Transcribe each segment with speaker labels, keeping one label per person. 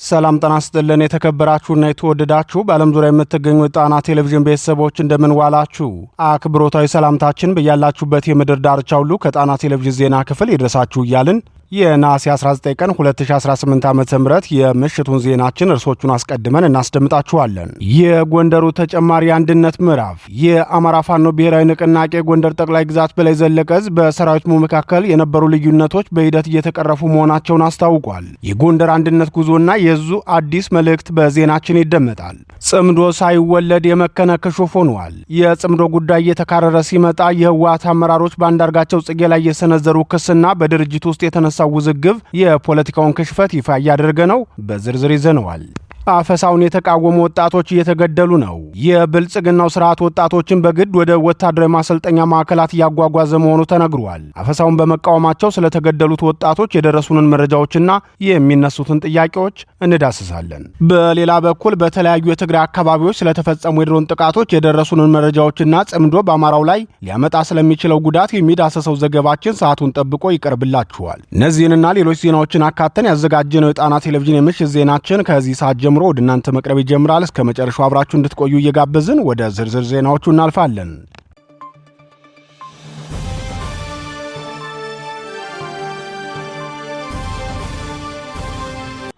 Speaker 1: ሰላም ጤና ይስጥልን የተከበራችሁና የተወደዳችሁ በዓለም ዙሪያ የምትገኙ ጣና ቴሌቪዥን ቤተሰቦች እንደምን ዋላችሁ። አክብሮታዊ ሰላምታችን በያላችሁበት የምድር ዳርቻ ሁሉ ከጣና ቴሌቪዥን ዜና ክፍል ይድረሳችሁ እያልን የነሐሴ 19 ቀን 2018 ዓ.ም የምሽቱን ዜናችን እርሶቹን አስቀድመን እናስደምጣችኋለን። የጎንደሩ ተጨማሪ አንድነት ምዕራፍ የአማራ ፋኖ ብሔራዊ ንቅናቄ ጎንደር ጠቅላይ ግዛት በላይ ዘለቀ ዕዝ በሰራዊቱ መካከል የነበሩ ልዩነቶች በሂደት እየተቀረፉ መሆናቸውን አስታውቋል። የጎንደር አንድነት ጉዞና የዕዙ አዲስ መልእክት በዜናችን ይደመጣል። ጽምዶ ሳይወለድ የመከነ ክሹፍ ሆኗል። የጽምዶ ጉዳይ እየተካረረ ሲመጣ የህወሓት አመራሮች በአንዳርጋቸው ጽጌ ላይ የሰነዘሩ ክስና በድርጅቱ ውስጥ የተነሳው ውዝግብ የፖለቲካውን ክሽፈት ይፋ እያደረገ ነው። በዝርዝር ይዘነዋል። አፈሳውን የተቃወሙ ወጣቶች እየተገደሉ ነው። የብልጽግናው ስርዓት ወጣቶችን በግድ ወደ ወታደራዊ ማሰልጠኛ ማዕከላት እያጓጓዘ መሆኑ ተነግሯል። አፈሳውን በመቃወማቸው ስለተገደሉት ወጣቶች የደረሱንን መረጃዎችና የሚነሱትን ጥያቄዎች እንዳስሳለን። በሌላ በኩል በተለያዩ የትግራይ አካባቢዎች ስለተፈጸሙ የድሮን ጥቃቶች የደረሱንን መረጃዎችና ጽምዶ በአማራው ላይ ሊያመጣ ስለሚችለው ጉዳት የሚዳሰሰው ዘገባችን ሰዓቱን ጠብቆ ይቀርብላችኋል። እነዚህንና ሌሎች ዜናዎችን አካተን ያዘጋጀነው የጣና ቴሌቪዥን የምሽት ዜናችን ከዚህ ሰዓት ጀምሮ ወደ እናንተ መቅረብ ይጀምራል። እስከ መጨረሻው አብራችሁ እንድትቆዩ እየጋበዝን ወደ ዝርዝር ዜናዎቹ እናልፋለን።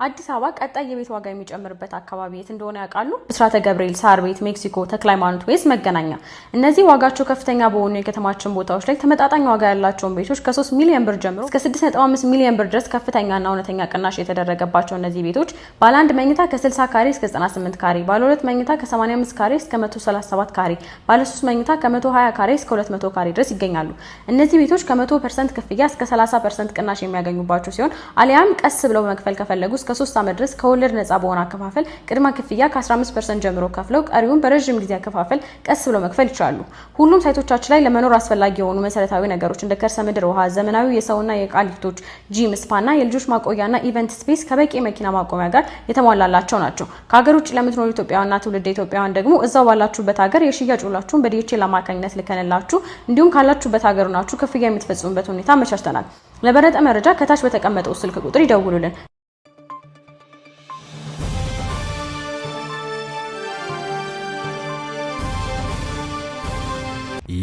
Speaker 2: አዲስ አበባ ቀጣይ የቤት ዋጋ የሚጨምርበት አካባቢ የት እንደሆነ ያውቃሉ? ብስራተ ገብርኤል፣ ሳር ቤት፣ ሜክሲኮ፣ ተክለ ሃይማኖት ወይስ መገናኛ? እነዚህ ዋጋቸው ከፍተኛ በሆኑ የከተማችን ቦታዎች ላይ ተመጣጣኝ ዋጋ ያላቸውን ቤቶች ከ3 ሚሊዮን ብር ጀምሮ እስከ 6.5 ሚሊዮን ብር ድረስ ከፍተኛና እውነተኛ ቅናሽ የተደረገባቸው እነዚህ ቤቶች ባለ 1 መኝታ ከ60 ካሬ እስከ 98 ካሬ፣ ባለ 2 መኝታ ከ85 ካሬ እስከ 137 ካሬ፣ ባለ 3 መኝታ ከ120 ካሬ እስከ 200 ካሬ ድረስ ይገኛሉ። እነዚህ ቤቶች ከ100% ክፍያ እስከ 30% ቅናሽ የሚያገኙባቸው ሲሆን አሊያም ቀስ ብለው መክፈል ከፈለጉ እስከ 3 ዓመት ድረስ ከወለድ ነፃ በሆነ አከፋፈል ቅድመ ክፍያ ከ15% ጀምሮ ከፍለው ቀሪውን በረጅም ጊዜ አከፋፈል ቀስ ብለው መክፈል ይችላሉ። ሁሉም ሳይቶቻችን ላይ ለመኖር አስፈላጊ የሆኑ መሰረታዊ ነገሮች እንደ ከርሰ ምድር ውሃ፣ ዘመናዊ የሰውና የዕቃ ሊፍቶች፣ ጂም፣ ስፓና የልጆች ማቆያና ኢቨንት ስፔስ ከበቂ መኪና ማቆሚያ ጋር የተሟላላቸው ናቸው። ከሀገር ውጭ ለምትኖሩ ኢትዮጵያውያንና ትውልደ ኢትዮጵያውያን ደግሞ እዛው ባላችሁበት ሀገር የሽያጭ ውላችሁን በዲኤችኤል አማካኝነት ልከንላችሁ እንዲሁም ካላችሁበት ሀገር ናችሁ ክፍያ የምትፈጽሙበት ሁኔታ አመቻችተናል። ለበለጠ መረጃ ከታች በተቀመጠው ስልክ ቁጥር ይደውሉልን።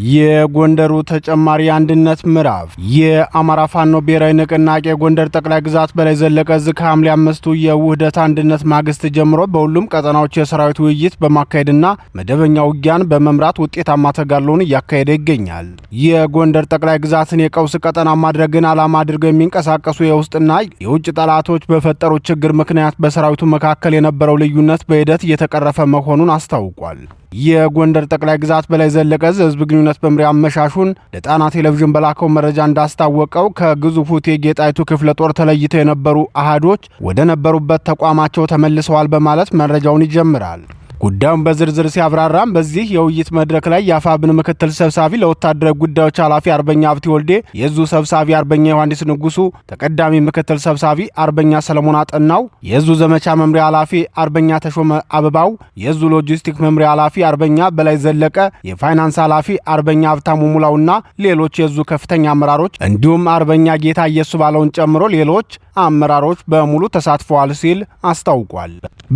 Speaker 1: የጎንደሩ ተጨማሪ አንድነት ምዕራፍ የአማራ ፋኖ ብሔራዊ ንቅናቄ ጎንደር ጠቅላይ ግዛት በላይ ዘለቀ ዕዝ ከሐምሌ 5 የውህደት አንድነት ማግስት ጀምሮ በሁሉም ቀጠናዎች የሰራዊት ውይይት በማካሄድና መደበኛ ውጊያን በመምራት ውጤታማ ተጋድሎን እያካሄደ ይገኛል። የጎንደር ጠቅላይ ግዛትን የቀውስ ቀጠና ማድረግን ዓላማ አድርገው የሚንቀሳቀሱ የውስጥና የውጭ ጠላቶች በፈጠሩት ችግር ምክንያት በሰራዊቱ መካከል የነበረው ልዩነት በሂደት እየተቀረፈ መሆኑን አስታውቋል። የጎንደር ጠቅላይ ግዛት በላይ ዘለቀ ዕዝ ህዝብ ግንኙነት መምሪያ አመሻሹን ለጣና ቴሌቪዥን በላከው መረጃ እንዳስታወቀው ከግዙፉ እቴጌ ጣይቱ ክፍለ ጦር ተለይተው የነበሩ አሃዶች ወደ ነበሩበት ተቋማቸው ተመልሰዋል በማለት መረጃውን ይጀምራል። ጉዳዩን በዝርዝር ሲያብራራም በዚህ የውይይት መድረክ ላይ የአፋብን ምክትል ሰብሳቢ ለወታደራዊ ጉዳዮች ኃላፊ አርበኛ ሀብቴ ወልዴ፣ የዕዙ ሰብሳቢ አርበኛ ዮሐንስ ንጉሱ፣ ተቀዳሚ ምክትል ሰብሳቢ አርበኛ ሰለሞን አጠናው፣ የዕዙ ዘመቻ መምሪያ ኃላፊ አርበኛ ተሾመ አበባው፣ የዕዙ ሎጂስቲክ መምሪያ ኃላፊ አርበኛ በላይ ዘለቀ፣ የፋይናንስ ኃላፊ አርበኛ ሀብታሙ ሙላውና ሌሎች የዕዙ ከፍተኛ አመራሮች እንዲሁም አርበኛ ጌታ ኢየሱስ ባለውን ጨምሮ ሌሎች አመራሮች በሙሉ ተሳትፈዋል ሲል አስታውቋል።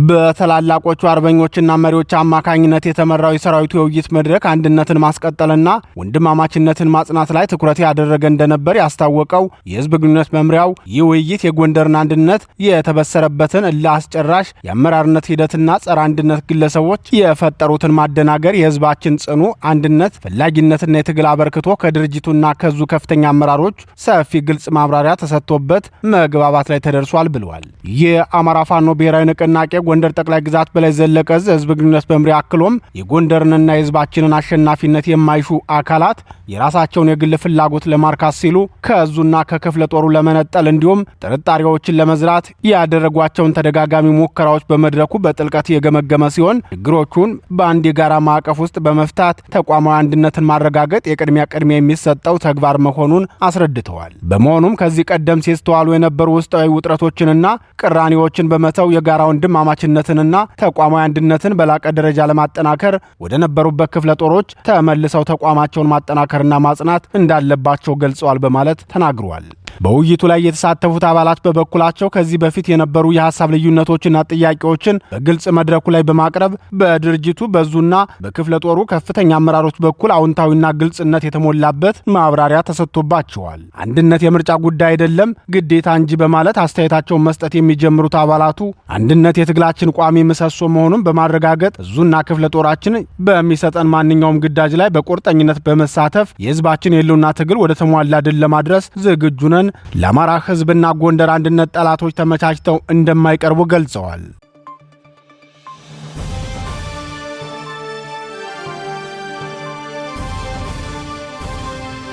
Speaker 1: በተላላቆቹ አርበኞችና መሪዎች አማካኝነት የተመራው የሰራዊቱ የውይይት መድረክ አንድነትን ማስቀጠልና ወንድማማችነትን ማጽናት ላይ ትኩረት ያደረገ እንደነበር ያስታወቀው የህዝብ ግንኙነት መምሪያው ይህ ውይይት የጎንደርን አንድነት የተበሰረበትን እልህ አስጨራሽ የአመራርነት ሂደትና ጸረ አንድነት ግለሰቦች የፈጠሩትን ማደናገር የህዝባችን ጽኑ አንድነት ፈላጊነትና የትግል አበርክቶ ከድርጅቱና ከዕዙ ከፍተኛ አመራሮች ሰፊ ግልጽ ማብራሪያ ተሰጥቶበት መግባባት ላይ ተደርሷል ብለዋል። የአማራ ፋኖ ብሔራዊ ንቅናቄ ጎንደር ጠቅላይ ግዛት በላይ ዘለቀ ዕዝ ህዝብ ግንኙነት መምሪያ አክሎም የጎንደርንና የህዝባችንን አሸናፊነት የማይሹ አካላት የራሳቸውን የግል ፍላጎት ለማርካት ሲሉ ከዕዙና ከክፍለ ጦሩ ለመነጠል እንዲሁም ጥርጣሬዎችን ለመዝራት ያደረጓቸውን ተደጋጋሚ ሙከራዎች በመድረኩ በጥልቀት የገመገመ ሲሆን ችግሮቹን በአንድ የጋራ ማዕቀፍ ውስጥ በመፍታት ተቋማዊ አንድነትን ማረጋገጥ ቅድሚያ የሚሰጠው ተግባር መሆኑን አስረድተዋል። በመሆኑም ከዚህ ቀደም ሲስተዋሉ የነበሩ ውስጣዊ ውጥረቶችንና ቅራኔዎችን በመተው የጋራ ወንድማማችነትንና ተቋማዊ አንድነትን በላቀ ደረጃ ለማጠናከር ወደ ነበሩበት ክፍለ ጦሮች ተመልሰው ተቋማቸውን ማጠናከርና ማጽናት እንዳለባቸው ገልጸዋል በማለት ተናግረዋል። በውይይቱ ላይ የተሳተፉት አባላት በበኩላቸው ከዚህ በፊት የነበሩ የሐሳብ ልዩነቶችና ጥያቄዎችን በግልጽ መድረኩ ላይ በማቅረብ በድርጅቱ በዙና በክፍለ ጦሩ ከፍተኛ አመራሮች በኩል አዎንታዊና ግልጽነት የተሞላበት ማብራሪያ ተሰጥቶባቸዋል። አንድነት የምርጫ ጉዳይ አይደለም ግዴታ እንጂ በማለት አስተያየታቸውን መስጠት የሚጀምሩት አባላቱ አንድነት የትግላችን ቋሚ ምሰሶ መሆኑን በማረጋገጥ እዙና ክፍለ ጦራችን በሚሰጠን ማንኛውም ግዳጅ ላይ በቁርጠኝነት በመሳተፍ የህዝባችን የህልውና ትግል ወደ ተሟላ ድል ለማድረስ ዝግጁ ነን። ለአማራ ህዝብና ጎንደር አንድነት ጠላቶች ተመቻችተው እንደማይቀርቡ ገልጸዋል።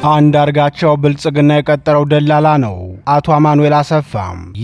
Speaker 1: አንዳርጋቸው ብልጽግና የቀጠረው ደላላ ነው። አቶ አማኑኤል አሰፋ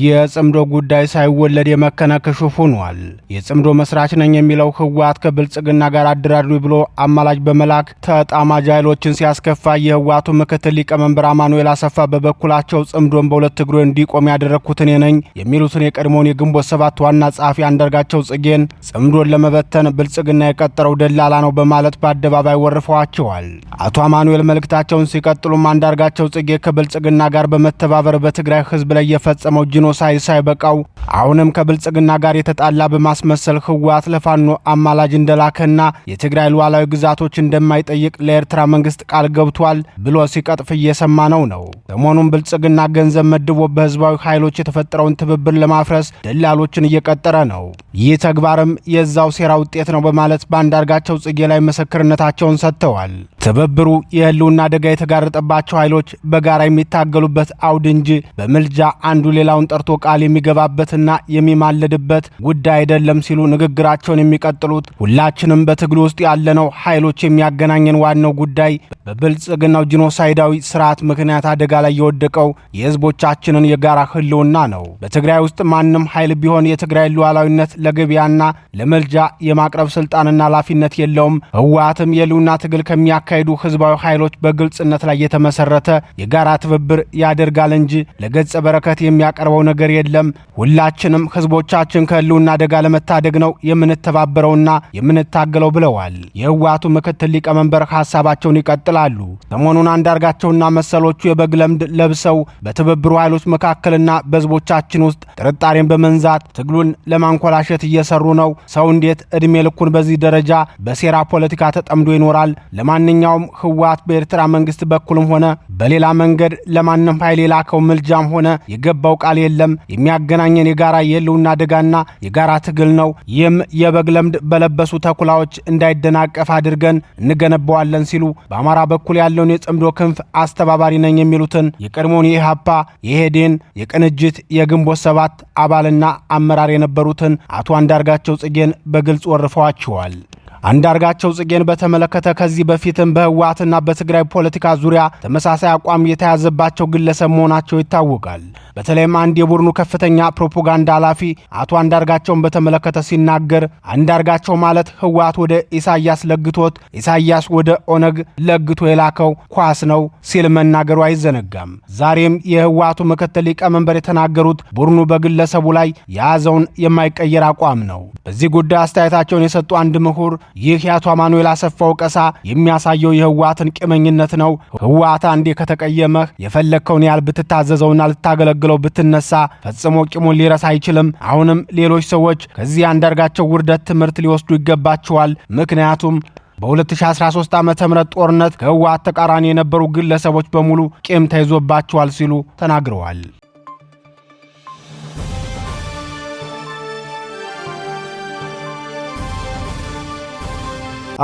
Speaker 1: የጽምዶ ጉዳይ ሳይወለድ የመከነ ክሹፍ ሆኗል። የጽምዶ መስራች ነኝ የሚለው ህወሓት ከብልጽግና ጋር አደራድሩ ብሎ አማላጅ በመላክ ተጣማጅ ኃይሎችን ሲያስከፋ የህወሓቱ ምክትል ሊቀመንበር አማኑኤል አሰፋ በበኩላቸው ጽምዶን በሁለት እግሩ እንዲቆም ያደረግኩት እኔ ነኝ የሚሉትን የቀድሞውን የግንቦት ሰባት ዋና ጸሐፊ አንዳርጋቸው ጽጌን ጽምዶን ለመበተን ብልጽግና የቀጠረው ደላላ ነው በማለት በአደባባይ ወርፈዋቸዋል። አቶ አማኑኤል መልእክታቸውን ሲቀጥሉም አንዳርጋቸው ጽጌ ከብልጽግና ጋር በመተባበር በትግራይ ህዝብ ላይ የፈጸመው ጂኖሳይድ ሳይበቃው አሁንም ከብልጽግና ጋር የተጣላ በማስመሰል ህወሓት ለፋኖ አማላጅ እንደላከና የትግራይ ሉዓላዊ ግዛቶች እንደማይጠይቅ ለኤርትራ መንግስት ቃል ገብቷል ብሎ ሲቀጥፍ እየሰማ ነው። ሰሞኑን ብልጽግና ገንዘብ መድቦ በህዝባዊ ኃይሎች የተፈጠረውን ትብብር ለማፍረስ ደላሎችን እየቀጠረ ነው። ይህ ተግባርም የዛው ሴራ ውጤት ነው በማለት በአንዳርጋቸው ጽጌ ላይ ምስክርነታቸውን ሰጥተዋል። ትብብሩ የህልውና አደጋ የተጋረጠባቸው ኃይሎች በጋራ የሚታገሉበት አውድ እንጂ በምልጃ አንዱ ሌላውን ጠርቶ ቃል የሚገባበትና የሚማለድበት ጉዳይ አይደለም ሲሉ ንግግራቸውን የሚቀጥሉት ሁላችንም በትግሉ ውስጥ ያለነው ኃይሎች የሚያገናኘን ዋናው ጉዳይ በብልጽግናው ጂኖሳይዳዊ ስርዓት ምክንያት አደጋ ላይ የወደቀው የህዝቦቻችንን የጋራ ህልውና ነው። በትግራይ ውስጥ ማንም ኃይል ቢሆን የትግራይ ሉዓላዊነት ለገበያና ለመልጃ የማቅረብ ስልጣንና ኃላፊነት የለውም። ህወሓትም የህልውና ትግል ከሚያካሂዱ ህዝባዊ ኃይሎች በግልጽነት ላይ የተመሰረተ የጋራ ትብብር ያደርጋል እንጂ ለገጸ በረከት የሚያቀርበው ነገር የለም። ሁላችንም ህዝቦቻችን ከህልውና አደጋ ለመታደግ ነው የምንተባበረውና የምንታገለው ብለዋል። የህወሓቱ ምክትል ሊቀመንበር ሐሳባቸውን ይቀጥላሉ። ሰሞኑን አንዳርጋቸውና መሰሎቹ የበግ ለምድ ለብሰው በትብብሩ ኃይሎች መካከልና በህዝቦቻችን ውስጥ ጥርጣሬን በመንዛት ትግሉን ለማንኮላሸት እየሰሩ ነው። ሰው እንዴት እድሜ ልኩን በዚህ ደረጃ በሴራ ፖለቲካ ተጠምዶ ይኖራል? ለማንኛውም ህወሓት በኤርትራ መንግስት በኩልም ሆነ በሌላ መንገድ ለማንም ኃይል የላከው ምልጃም ሆነ የገባው ቃል የለም። የሚያገናኘን የጋራ የህልውና አደጋና የጋራ ትግል ነው። ይህም የበግ ለምድ በለበሱ ተኩላዎች እንዳይደናቀፍ አድርገን እንገነባዋለን ሲሉ በአማራ በኩል ያለውን የጽምዶ ክንፍ አስተባባሪ ነኝ የሚሉትን የቀድሞውን የኢሃፓ፣ የሄዴን፣ የቅንጅት፣ የግንቦት ሰባት አባልና አመራር የነበሩትን አቶ አንዳርጋቸው ጽጌን በግልጽ ወርፈዋቸዋል። አንዳርጋቸው ጽጌን በተመለከተ ከዚህ በፊትም በህወሓትና በትግራይ ፖለቲካ ዙሪያ ተመሳሳይ አቋም የተያዘባቸው ግለሰብ መሆናቸው ይታወቃል። በተለይም አንድ የቡድኑ ከፍተኛ ፕሮፓጋንዳ ኃላፊ አቶ አንዳርጋቸውን በተመለከተ ሲናገር አንዳርጋቸው ማለት ህወሓት ወደ ኢሳያስ ለግቶት ኢሳያስ ወደ ኦነግ ለግቶ የላከው ኳስ ነው ሲል መናገሩ አይዘነጋም። ዛሬም የህወሓቱ ምክትል ሊቀመንበር የተናገሩት ቡድኑ በግለሰቡ ላይ የያዘውን የማይቀየር አቋም ነው። በዚህ ጉዳይ አስተያየታቸውን የሰጡ አንድ ምሁር ይህ የአቶ አማኑኤል አሰፋ ወቀሳ የሚያሳየው የህወሓትን ቂመኝነት ነው። ህወሓት አንዴ ከተቀየመህ የፈለግከውን ያህል ብትታዘዘውና ልታገለግለው ብትነሳ ፈጽሞ ቂሙን ሊረሳ አይችልም። አሁንም ሌሎች ሰዎች ከዚህ አንዳርጋቸው ውርደት ትምህርት ሊወስዱ ይገባቸዋል። ምክንያቱም በ2013 ዓ.ም ጦርነት ከህወሓት ተቃራኒ የነበሩ ግለሰቦች በሙሉ ቂም ተይዞባቸዋል ሲሉ ተናግረዋል።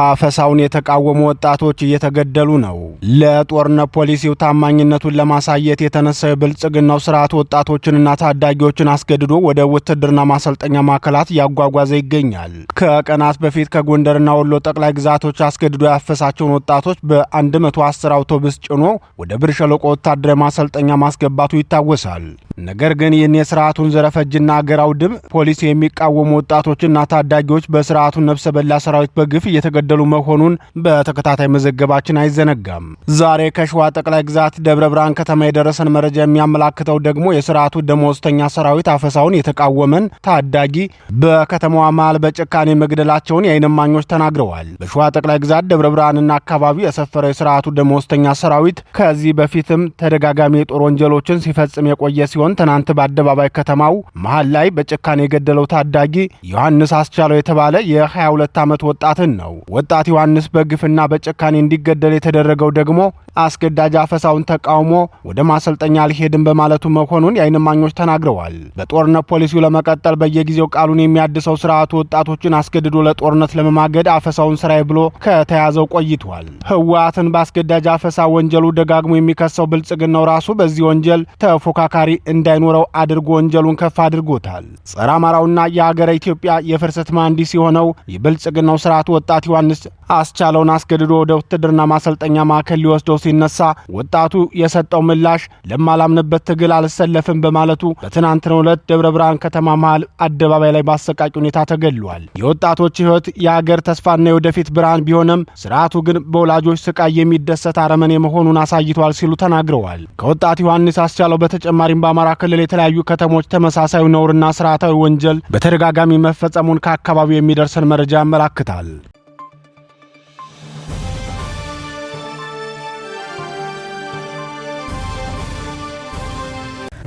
Speaker 1: አፈሳውን የተቃወሙ ወጣቶች እየተገደሉ ነው። ለጦርነት ፖሊሲው ታማኝነቱን ለማሳየት የተነሳው የብልጽግናው ስርዓት ወጣቶችንና ታዳጊዎችን አስገድዶ ወደ ውትድርና ማሰልጠኛ ማዕከላት እያጓጓዘ ይገኛል። ከቀናት በፊት ከጎንደርና ወሎ ጠቅላይ ግዛቶች አስገድዶ ያፈሳቸውን ወጣቶች በ110 አውቶቡስ ጭኖ ወደ ብር ሸለቆ ወታደራዊ ማሰልጠኛ ማስገባቱ ይታወሳል። ነገር ግን ይህን የስርዓቱን ዘረፈጅና አገር አውድም ፖሊሲ የሚቃወሙ ወጣቶችና ታዳጊዎች በስርዓቱ ነፍሰ በላ ሰራዊት በግፍ የተገደሉ መሆኑን በተከታታይ መዘገባችን አይዘነጋም። ዛሬ ከሸዋ ጠቅላይ ግዛት ደብረ ብርሃን ከተማ የደረሰን መረጃ የሚያመላክተው ደግሞ የስርዓቱ ደመወዝተኛ ሰራዊት አፈሳውን የተቃወመን ታዳጊ በከተማዋ መሃል በጭካኔ መግደላቸውን የዓይን እማኞች ተናግረዋል። በሸዋ ጠቅላይ ግዛት ደብረ ብርሃንና አካባቢው የሰፈረው የስርዓቱ ደመወዝተኛ ሰራዊት ከዚህ በፊትም ተደጋጋሚ የጦር ወንጀሎችን ሲፈጽም የቆየ ሲሆን ትናንት በአደባባይ ከተማው መሃል ላይ በጭካኔ የገደለው ታዳጊ ዮሐንስ አስቻለው የተባለ የ22 ዓመት ወጣትን ነው። ወጣት ዮሐንስ በግፍና በጭካኔ እንዲገደል የተደረገው ደግሞ አስገዳጅ አፈሳውን ተቃውሞ ወደ ማሰልጠኛ አልሄድም በማለቱ መሆኑን የዓይን እማኞች ተናግረዋል። በጦርነት ፖሊሲው ለመቀጠል በየጊዜው ቃሉን የሚያድሰው ስርዓቱ ወጣቶችን አስገድዶ ለጦርነት ለመማገድ አፈሳውን ስራዬ ብሎ ከተያዘው ቆይቷል። ህወሓትን በአስገዳጅ አፈሳ ወንጀሉ ደጋግሞ የሚከሰው ብልጽግናው ራሱ በዚህ ወንጀል ተፎካካሪ እንዳይኖረው አድርጎ ወንጀሉን ከፍ አድርጎታል። ጸረ አማራውና የሀገረ ኢትዮጵያ የፍርሰት መሐንዲስ የሆነው የብልጽግናው ስርዓቱ ወጣት ዮሐንስ አስቻለውን አስገድዶ ወደ ውትድርና ማሰልጠኛ ማዕከል ሊወስደው ሲነሳ ወጣቱ የሰጠው ምላሽ ለማላምንበት ትግል አልሰለፍም በማለቱ በትናንትናው ዕለት ደብረ ብርሃን ከተማ መሃል አደባባይ ላይ በአሰቃቂ ሁኔታ ተገድሏል። የወጣቶች ህይወት የሀገር ተስፋና የወደፊት ብርሃን ቢሆንም ስርዓቱ ግን በወላጆች ስቃይ የሚደሰት አረመኔ መሆኑን አሳይቷል ሲሉ ተናግረዋል። ከወጣት ዮሐንስ አስቻለው በተጨማሪም በአማራ ክልል የተለያዩ ከተሞች ተመሳሳይ ነውርና ስርዓታዊ ወንጀል በተደጋጋሚ መፈጸሙን ከአካባቢው የሚደርሰን መረጃ ያመላክታል።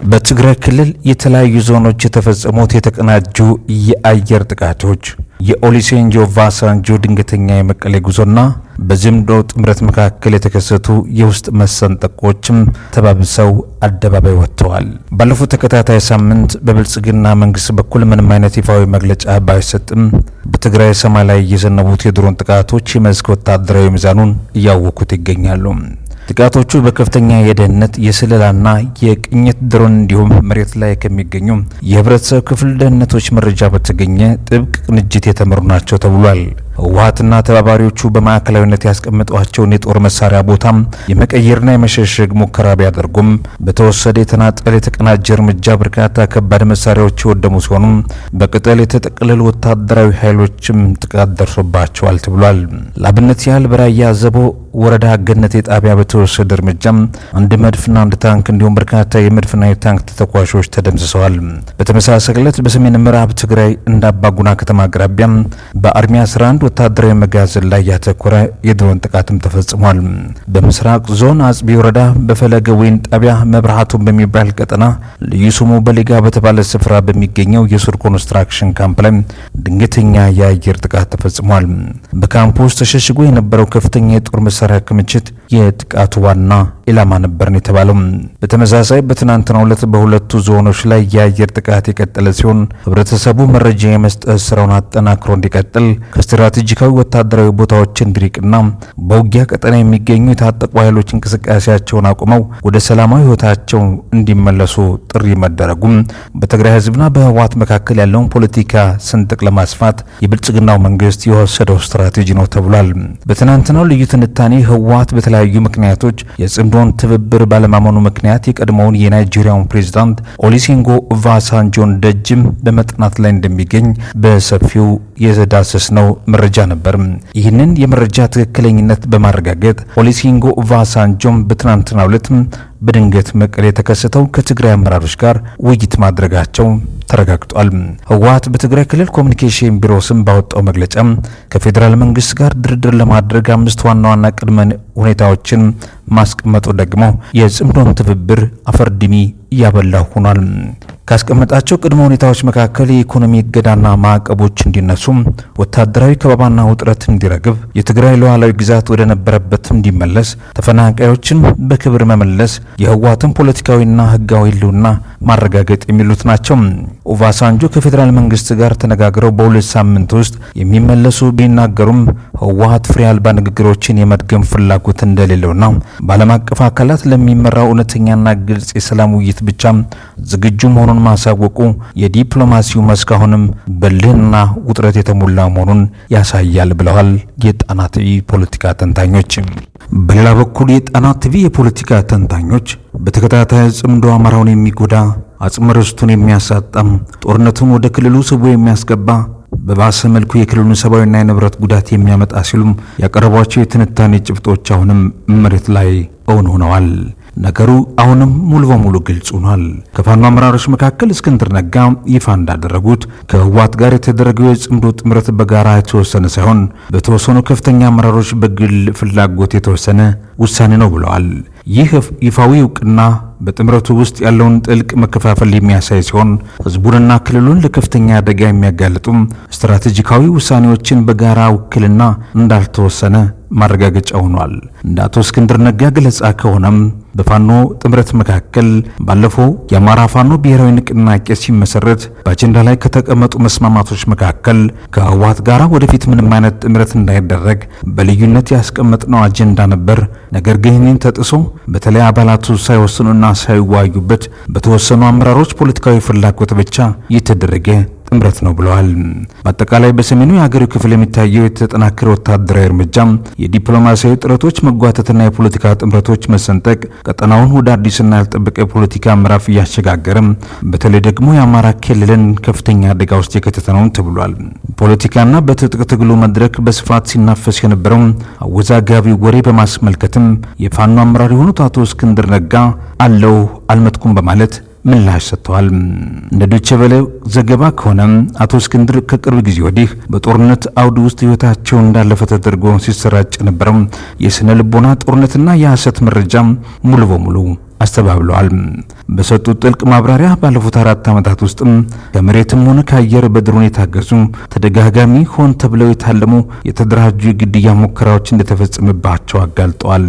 Speaker 3: በትግራይ ክልል የተለያዩ ዞኖች የተፈጸሙት የተቀናጁ የአየር ጥቃቶች የኦሉሴጉን ኦባሳንጆ ድንገተኛ የመቀሌ ጉዞና በዝምዶ ጥምረት መካከል የተከሰቱ የውስጥ መሰንጠቆችም ተባብሰው አደባባይ ወጥተዋል። ባለፉት ተከታታይ ሳምንት በብልጽግና መንግስት በኩል ምንም አይነት ይፋዊ መግለጫ ባይሰጥም በትግራይ ሰማይ ላይ የዘነቡት የድሮን ጥቃቶች የመስክ ወታደራዊ ሚዛኑን እያወኩት ይገኛሉ። ጥቃቶቹ በከፍተኛ የደህንነት የስለላና የቅኝት ድሮን እንዲሁም መሬት ላይ ከሚገኙ የህብረተሰብ ክፍል ደህንነቶች መረጃ በተገኘ ጥብቅ ቅንጅት የተመሩ ናቸው ተብሏል። ህወሓትና ተባባሪዎቹ በማዕከላዊነት ያስቀመጧቸውን የጦር መሳሪያ ቦታም የመቀየርና የመሸሸግ ሙከራ ቢያደርጉም በተወሰደ የተናጠል የተቀናጀ እርምጃ በርካታ ከባድ መሳሪያዎች የወደሙ ሲሆኑ በቅጠል የተጠቀለሉ ወታደራዊ ኃይሎችም ጥቃት ደርሶባቸዋል ተብሏል። ለአብነት ያህል በራያ አዘቦ ወረዳ ገነቴ ጣቢያ በተወሰደ እርምጃም አንድ መድፍና አንድ ታንክ እንዲሁም በርካታ የመድፍና የታንክ ተተኳሾች ተደምስሰዋል። በተመሳሳይ ዕለት በሰሜን ምዕራብ ትግራይ እንደ አባጉና ከተማ አቅራቢያ በአርሚ 11 ወታደራዊ መጋዘን ላይ ያተኮረ የድሮን ጥቃትም ተፈጽሟል። በምስራቅ ዞን አጽቢ ወረዳ በፈለገ ወይን ጣቢያ መብራቱን በሚባል ቀጠና ልዩ ስሙ በሊጋ በተባለ ስፍራ በሚገኘው የሱር ኮንስትራክሽን ካምፕ ላይ ድንገተኛ የአየር ጥቃት ተፈጽሟል። በካምፕ ውስጥ ተሸሽጎ የነበረው ከፍተኛ የጦር መሳሪያ ክምችት የጥቃቱ ዋና ኢላማ ነበርን የተባለው። በተመሳሳይ በትናንትናው ዕለት በሁለቱ ዞኖች ላይ የአየር ጥቃት የቀጠለ ሲሆን ህብረተሰቡ መረጃ የመስጠት ስራውን አጠናክሮ እንዲቀጥል ከስትራቴጂካዊ ወታደራዊ ቦታዎች እንዲርቅና በውጊያ ቀጠና የሚገኙ የታጠቁ ኃይሎች እንቅስቃሴያቸውን አቁመው ወደ ሰላማዊ ህይወታቸው እንዲመለሱ ጥሪ መደረጉም በትግራይ ህዝብና በህወሓት መካከል ያለውን ፖለቲካ ስንጥቅ ለማስፋት የብልጽግናው መንግስት የወሰደው ስትራቴጂ ነው ተብሏል። በትናንትናው ልዩ ትንታኔ ህወሓት በተለያዩ ምክንያቶች የጽምዶን ትብብር ባለማመኑ ምክንያት የቀድሞውን የናይጄሪያውን ፕሬዝዳንት ኦሉሴጉን ኦባሳንጆን ደጅም በመጥናት ላይ እንደሚገኝ በሰፊው የዳሰስነው መረጃ ነበር። ይህንን የመረጃ ትክክለኝነት በማረጋገጥ ኦሉሴጉን ኦባሳንጆም በትናንትናው ዕለት በድንገት መቀሌ የተከሰተው ከትግራይ አመራሮች ጋር ውይይት ማድረጋቸው ተረጋግጧል። ህወሓት በትግራይ ክልል ኮሚኒኬሽን ቢሮ ስም ባወጣው መግለጫ ከፌዴራል መንግስት ጋር ድርድር ለማድረግ 5 ዋና ዋና ቅድመ ሁኔታዎችን ማስቀመጡ ደግሞ የጽምዶን ትብብር አፈርድሚ እያበላው ሆኗል። ካስቀመጣቸው ቅድመ ሁኔታዎች መካከል የኢኮኖሚ እገዳና ማዕቀቦች እንዲነሱ፣ ወታደራዊ ከበባና ውጥረት እንዲረግብ፣ የትግራይ ሉዓላዊ ግዛት ወደ ነበረበት እንዲመለስ፣ ተፈናቃዮችን በክብር መመለስ፣ የህወሓትን ፖለቲካዊና ህጋዊ ህልውና ማረጋገጥ የሚሉት ናቸው። ኦባሳንጆ ከፌዴራል መንግስት ጋር ተነጋግረው በ2 ሳምንት ውስጥ የሚመለሱ ቢናገሩም ህወሓት ፍሬ አልባ ንግግሮችን የመድገም ፍላጎት እንደሌለውና በዓለም አቀፍ አካላት ለሚመራው እውነተኛና ግልጽ የሰላም ውይይት ብቻ ዝግጁ መሆኑን ማሳወቁ የዲፕሎማሲው መስክ አሁንም በልህና ውጥረት የተሞላ መሆኑን ያሳያል ብለዋል የጣና ቲቪ ፖለቲካ ተንታኞች። በሌላ በኩል የጣና ቲቪ የፖለቲካ ተንታኞች በተከታታይ ጽምዶ አማራውን የሚጎዳ አጽመ ርስቱን የሚያሳጣም ጦርነቱን ወደ ክልሉ ስቦ የሚያስገባ በባሰ መልኩ የክልሉን ሰብአዊና የንብረት ጉዳት የሚያመጣ ሲሉም ያቀረቧቸው የትንታኔ ጭብጦች አሁንም መሬት ላይ እውን ሆነዋል። ነገሩ አሁንም ሙሉ በሙሉ ግልጽ ሆኗል። ከፋኖ አመራሮች መካከል እስክንድር ነጋ ይፋ እንዳደረጉት ከህወሓት ጋር የተደረገው የጽምዶ ጥምረት በጋራ የተወሰነ ሳይሆን በተወሰኑ ከፍተኛ አመራሮች በግል ፍላጎት የተወሰነ ውሳኔ ነው ብለዋል። ይህ ይፋዊ እውቅና በጥምረቱ ውስጥ ያለውን ጥልቅ መከፋፈል የሚያሳይ ሲሆን ህዝቡንና ክልሉን ለከፍተኛ አደጋ የሚያጋልጡም ስትራቴጂካዊ ውሳኔዎችን በጋራ ውክልና እንዳልተወሰነ ማረጋገጫ ሆኗል። እንደ አቶ እስክንድር ነጋ ገለጻ ከሆነም በፋኖ ጥምረት መካከል ባለፈው የአማራ ፋኖ ብሔራዊ ንቅናቄ ሲመሰረት በአጀንዳ ላይ ከተቀመጡ መስማማቶች መካከል ከህወሓት ጋር ወደፊት ምንም አይነት ጥምረት እንዳይደረግ በልዩነት ያስቀመጥነው አጀንዳ ነበር። ነገር ግን ይህንን ተጥሶ በተለይ አባላቱ ሳይወስኑና ሳይዋዩበት በተወሰኑ አመራሮች ፖለቲካዊ ፍላጎት ብቻ የተደረገ ጥምረት ነው ብለዋል። በአጠቃላይ በሰሜኑ የሀገሪቱ ክፍል የሚታየው የተጠናከረ ወታደራዊ እርምጃ፣ የዲፕሎማሲያዊ ጥረቶች መጓተትና የፖለቲካ ጥምረቶች መሰንጠቅ ቀጠናውን ወደ አዲስና ያልጠበቀ የፖለቲካ ምዕራፍ እያሸጋገረም በተለይ ደግሞ የአማራ ክልልን ከፍተኛ አደጋ ውስጥ የከተተ ነው ተብሏል። ፖለቲካና በትጥቅ ትግሉ መድረክ በስፋት ሲናፈስ የነበረው አወዛጋቢ ወሬ በማስመልከትም የፋኖ አመራር የሆኑት አቶ እስክንድር ነጋ አለው አልመትኩም በማለት ምላሽ ሰጥተዋል። እንደ ዶይቼ ቬለ ዘገባ ከሆነ አቶ እስክንድር ከቅርብ ጊዜ ወዲህ በጦርነት አውድ ውስጥ ህይወታቸው እንዳለፈ ተደርጎ ሲሰራጭ የነበረው የስነ ልቦና ጦርነትና የሐሰት መረጃ ሙሉ በሙሉ አስተባብለዋል። በሰጡት ጥልቅ ማብራሪያ ባለፉት 4 ዓመታት ውስጥ ከመሬትም ሆነ ከአየር በድሮን የታገዙ ተደጋጋሚ ሆን ተብለው የታለሙ የተደራጁ የግድያ ሙከራዎች እንደተፈጸመባቸው አጋልጠዋል።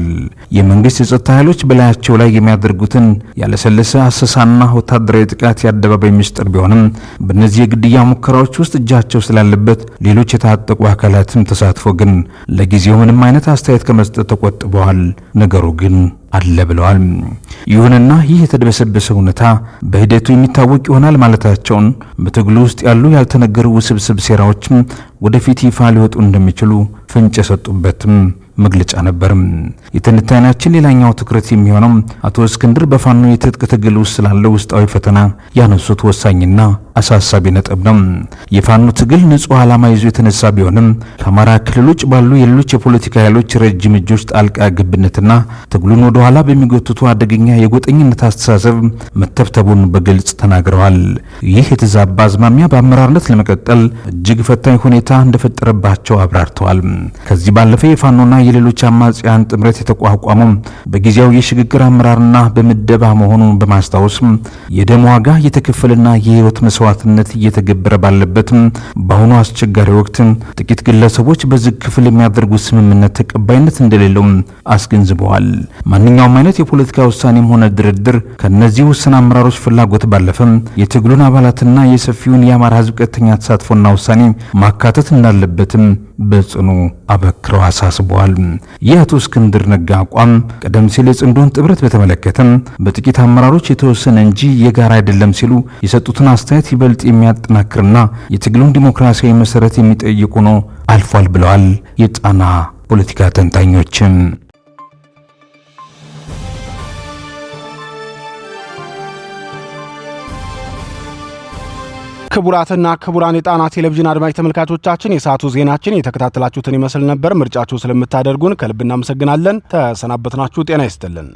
Speaker 3: የመንግስት የጸጥታ ኃይሎች በላያቸው ላይ የሚያደርጉትን ያለሰለሰ አሰሳና ወታደራዊ ጥቃት የአደባባይ ምስጢር ቢሆንም በእነዚህ የግድያ ሙከራዎች ውስጥ እጃቸው ስላለበት ሌሎች የታጠቁ አካላትም ተሳትፎ ግን ለጊዜው ምንም አይነት አስተያየት ከመስጠት ተቆጥበዋል። ነገሩ ግን አለ ብለዋል። ይሁንና ይህ የተደበሰበሰ እውነታ በሂደቱ የሚታወቅ ይሆናል ማለታቸውን በትግሉ ውስጥ ያሉ ያልተነገሩ ውስብስብ ሴራዎችም ወደፊት ይፋ ሊወጡ እንደሚችሉ ፍንጭ የሰጡበትም መግለጫ ነበርም። የትንታኔያችን ሌላኛው ትኩረት የሚሆነው አቶ እስክንድር በፋኖ የትጥቅ ትግል ውስጥ ስላለው ውስጣዊ ፈተና ያነሱት ወሳኝና አሳሳቢ ነጥብ ነው። የፋኖ ትግል ንጹህ ዓላማ ይዞ የተነሳ ቢሆንም ከአማራ ክልል ውጭ ባሉ የሌሎች የፖለቲካ ኃይሎች ረጅም እጆች ጣልቃ ገብነትና ትግሉን ወደ ኋላ በሚጎትቱ አደገኛ የጎጠኝነት አስተሳሰብ መተብተቡን በግልጽ ተናግረዋል። ይህ የተዛባ አዝማሚያ በአመራርነት ለመቀጠል እጅግ ፈታኝ ሁኔታ እንደፈጠረባቸው አብራርተዋል። ከዚህ ባለፈ የፋኖና የሌሎች አማጽያን ጥምረት የተቋቋመው በጊዜያዊ የሽግግር አመራርና በምደባ መሆኑን በማስታወስ የደም ዋጋ የተከፈለና የህይወት መስዋዕትነት እየተገበረ ባለበት በአሁኑ አስቸጋሪ ወቅት ጥቂት ግለሰቦች በዝግ ክፍል የሚያደርጉት ስምምነት ተቀባይነት እንደሌለው አስገንዝበዋል። ማንኛውም አይነት የፖለቲካ ውሳኔም ሆነ ድርድር ከነዚህ ውስን አመራሮች ፍላጎት ባለፈ የትግሉን አባላትና የሰፊውን የአማራ ህዝብ ቀጥተኛ ተሳትፎና ውሳኔ ማካተት እንዳለበትም በጽኑ አበክረው አሳስበዋል። የአቶ እስክንድር ነጋ አቋም ቀደም ሲል የጽምዶን ጥምረት በተመለከተ በጥቂት አመራሮች የተወሰነ እንጂ የጋራ አይደለም ሲሉ የሰጡትን አስተያየት ይበልጥ የሚያጠናክርና የትግሉን ዲሞክራሲያዊ መሰረት የሚጠይቁ ነው አልፏል ብለዋል የጣና ፖለቲካ ተንታኞችም።
Speaker 1: ክቡራትና ክቡራን የጣና ቴሌቪዥን አድማጭ ተመልካቾቻችን የሰዓቱ ዜናችን የተከታተላችሁትን ይመስል ነበር። ምርጫችሁ ስለምታደርጉን ከልብ እናመሰግናለን። ተሰናበትናችሁ። ጤና ይስጥልን።